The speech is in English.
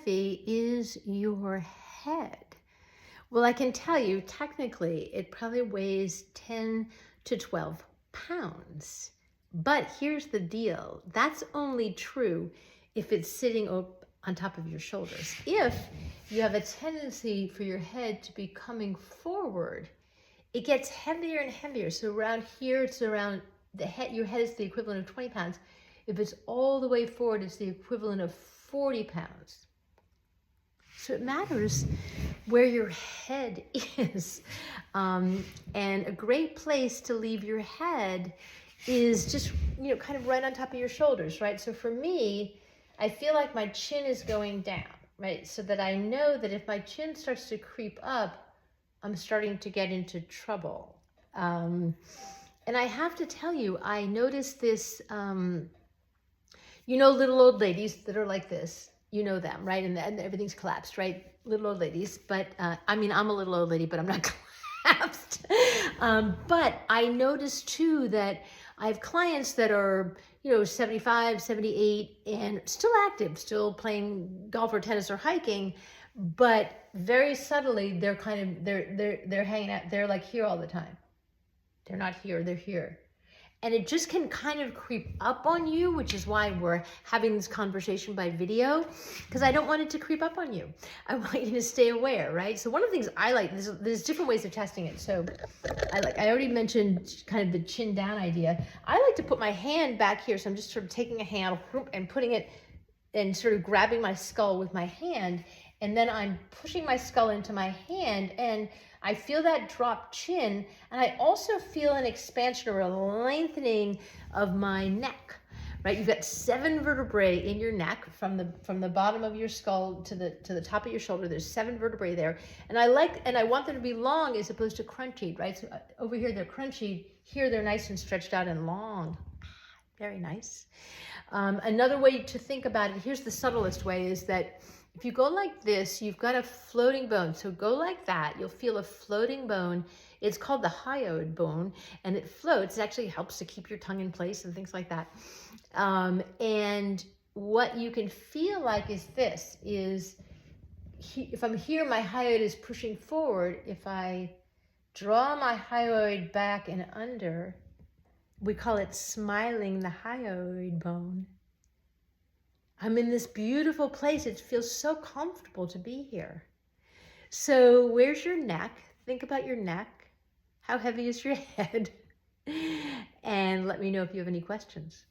heavy is your head? Well, I can tell you, technically, it probably weighs 10 to 12 pounds. But here's the deal. That's only true if it's sitting on top of your shoulders. If you have a tendency for your head to be coming forward, it gets heavier and heavier. So around here, it's around the head. Your head is the equivalent of 20 pounds. If it's all the way forward, it's the equivalent of 40 pounds. So it matters where your head is. And a great place to leave your head is just, kind of right on top of your shoulders, right? So for me, I feel like my chin is going down, right? So that I know that if my chin starts to creep up, I'm starting to get into trouble. And I have to tell you, I noticed this, little old ladies that are like this. You know them, right? And everything's collapsed, right? Little old ladies. But I'm a little old lady, but I'm not collapsed. But I noticed too that I have clients that are, 75, 78 and still active, still playing golf or tennis or hiking, but very subtly they're hanging out. They're like here all the time. They're not here, they're here. And it just can kind of creep up on you, which is why we're having this conversation by video, because I don't want it to creep up on you. I want you to stay aware, right? So one of the things I like, there's different ways of testing it. So I already mentioned kind of the chin down idea. I like to put my hand back here. So I'm just sort of taking a hand and putting it and sort of grabbing my skull with my hand. And then I'm pushing my skull into my hand, and I feel that drop chin, and I also feel an expansion or a lengthening of my neck, right? You've got 7 vertebrae in your neck from the bottom of your skull to the top of your shoulder. There's 7 vertebrae there, and I want them to be long as opposed to crunchy, right? So over here they're crunchy, here they're nice and stretched out and long. Very nice. Another way to think about it, here's the subtlest way, is that if you go like this, you've got a floating bone. So go like that, you'll feel a floating bone. It's called the hyoid bone, and it floats. It actually helps to keep your tongue in place and things like that. And what you can feel like is this, if I'm here, my hyoid is pushing forward. If I draw my hyoid back and under, we call it smiling the hyoid bone. I'm in this beautiful place. It feels so comfortable to be here. So where's your neck? Think about your neck. How heavy is your head? And let me know if you have any questions.